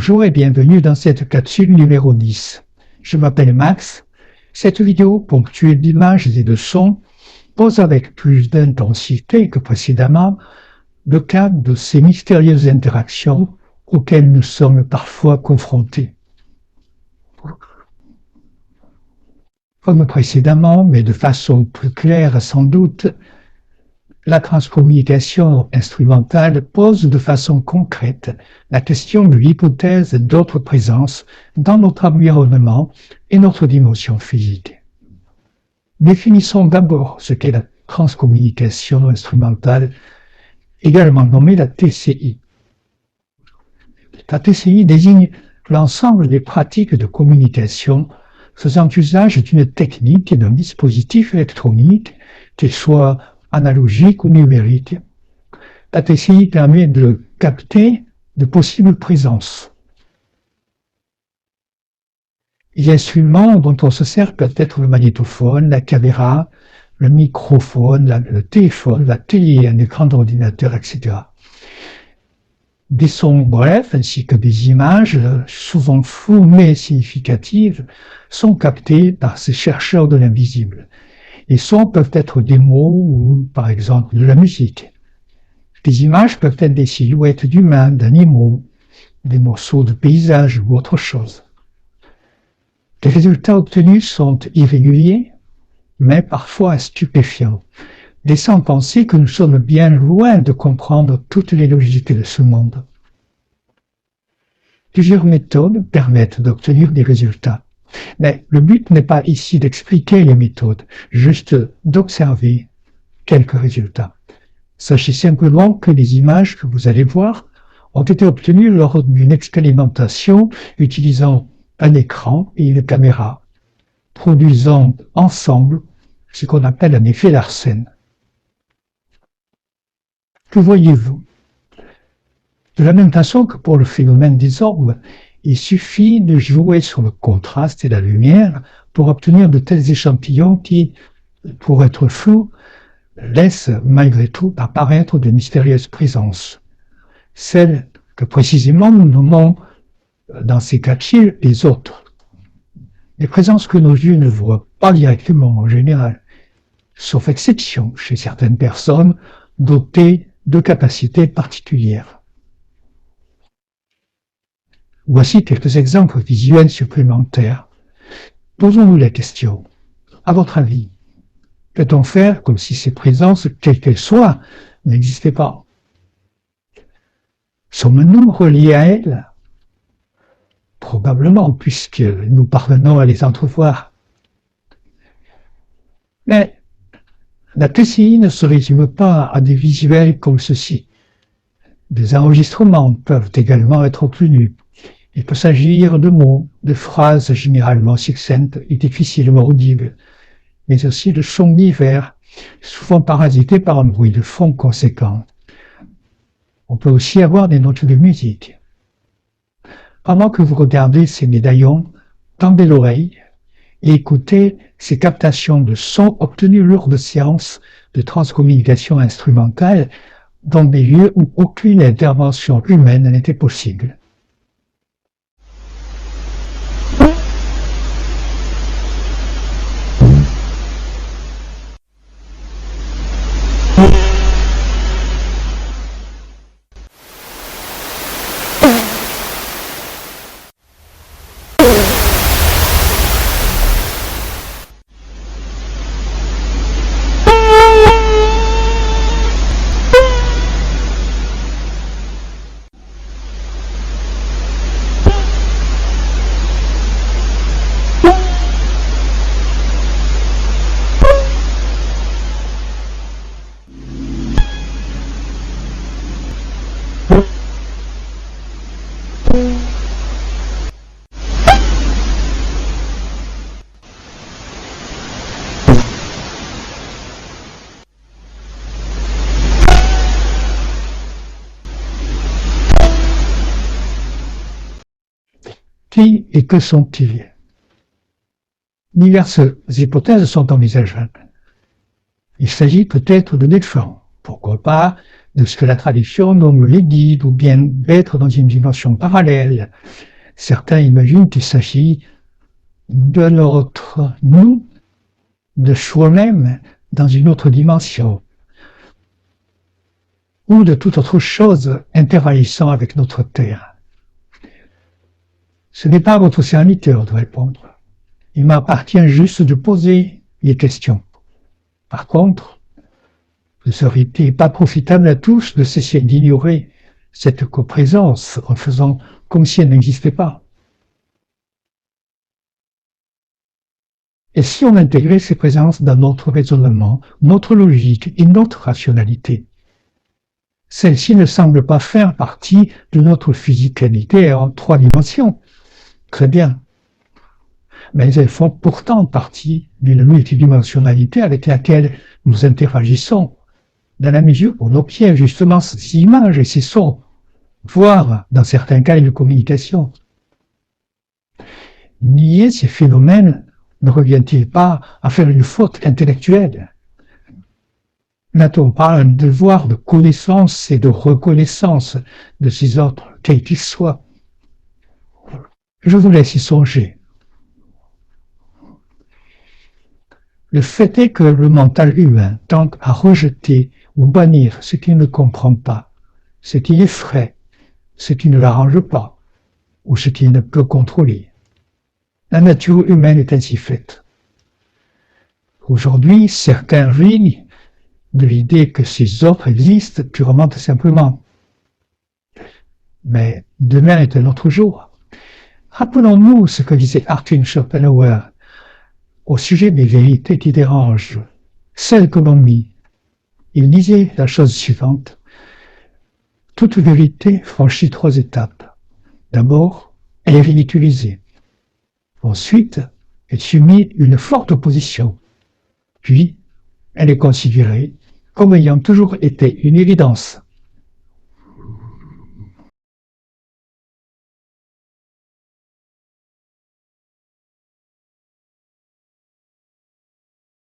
Bonjour et bienvenue dans cette capsule numéro 10. Je m'appelle Max. Cette vidéo ponctuée d'images et de sons pose avec plus d'intensité que précédemment le cadre de ces mystérieuses interactions auxquelles nous sommes parfois confrontés. Comme précédemment, mais de façon plus claire sans doute, la transcommunication instrumentale pose de façon concrète la question de l'hypothèse d'autre présence dans notre environnement et notre dimension physique. Définissons d'abord ce qu'est la transcommunication instrumentale, également nommée la TCI. La TCI désigne l'ensemble des pratiques de communication faisant usage d'une technique et d'un dispositif électronique, qu'il soit analogique ou numérique. La TCI permet de capter de possibles présences. Les instruments dont on se sert peuvent être le magnétophone, la caméra, le microphone, le téléphone, la télé, un écran d'ordinateur, etc. Des sons brefs ainsi que des images, souvent floues mais significatives, sont captés par ces chercheurs de l'invisible. Les sons peuvent être des mots ou, par exemple, de la musique. Les images peuvent être des silhouettes d'humains, d'animaux, des morceaux de paysages ou autre chose. Les résultats obtenus sont irréguliers, mais parfois stupéfiants, laissant penser que nous sommes bien loin de comprendre toutes les logiques de ce monde. Plusieurs méthodes permettent d'obtenir des résultats. Mais le but n'est pas ici d'expliquer les méthodes, juste d'observer quelques résultats. Sachez simplement que les images que vous allez voir ont été obtenues lors d'une expérimentation utilisant un écran et une caméra, produisant ensemble ce qu'on appelle un effet Larsen. Que voyez-vous? De la même façon que pour le phénomène des orbes, il suffit de jouer sur le contraste et la lumière pour obtenir de tels échantillons qui, pour être flous, laissent malgré tout apparaître de mystérieuses présences. Celles que précisément nous nommons dans ces cas-ci les autres. Les présences que nos yeux ne voient pas directement en général, sauf exception chez certaines personnes dotées de capacités particulières. Voici quelques exemples visuels supplémentaires. Posons-nous la question. À votre avis, peut-on faire comme si ces présences, quelles qu'elles soient, n'existaient pas? Sommes-nous reliés à elles? Probablement, puisque nous parvenons à les entrevoir. Mais la TCI ne se résume pas à des visuels comme ceci. Des enregistrements peuvent également être obtenus. Il peut s'agir de mots, de phrases généralement succinctes et difficilement audibles, mais aussi de sons divers, souvent parasités par un bruit de fond conséquent. On peut aussi avoir des notes de musique. Pendant que vous regardez ces médaillons, tendez l'oreille et écoutez ces captations de sons obtenus lors de séances de transcommunication instrumentale dans des lieux où aucune intervention humaine n'était possible. Qui et que sont-ils? Diverses hypothèses sont envisageables. Il s'agit peut-être de défunts, pourquoi pas de ce que la tradition nomme les guides ou bien être dans une dimension parallèle. Certains imaginent qu'il s'agit de notre nous, de soi-même dans une autre dimension, ou de toute autre chose interagissant avec notre terre. Ce n'est pas à votre serviteur de répondre. Il m'appartient juste de poser les questions. Par contre, ne serait-il pas profitable à tous de cesser d'ignorer cette coprésence en faisant comme si elle n'existait pas? Et si on intégrait ces présences dans notre raisonnement, notre logique et notre rationalité? Celles-ci ne semblent pas faire partie de notre physicalité en 3 dimensions. Très bien. Mais elles font pourtant partie d'une multidimensionnalité avec laquelle nous interagissons, dans la mesure où nos pieds, justement, ces images et ces sons, voire, dans certains cas, une communication. Nier ces phénomènes ne revient-il pas à faire une faute intellectuelle? N'a-t-on pas un devoir de connaissance et de reconnaissance de ces autres, quels qu'ils soient? Je vous laisse y songer. Le fait est que le mental humain tend à rejeter ou bannir ce qu'il ne comprend pas, ce qui effraie, ce qui ne l'arrange pas, ou ce qu'il ne peut contrôler. La nature humaine est ainsi faite. Aujourd'hui, certains rient de l'idée que ces offres existent purement et simplement. Mais demain est un autre jour. Rappelons-nous ce que disait Arthur Schopenhauer au sujet des vérités qui dérangent, celles que l'on nie. Il disait la chose suivante: toute vérité franchit 3 étapes. D'abord, elle est ridiculisée. Ensuite, elle subit une forte opposition. Puis, elle est considérée comme ayant toujours été une évidence.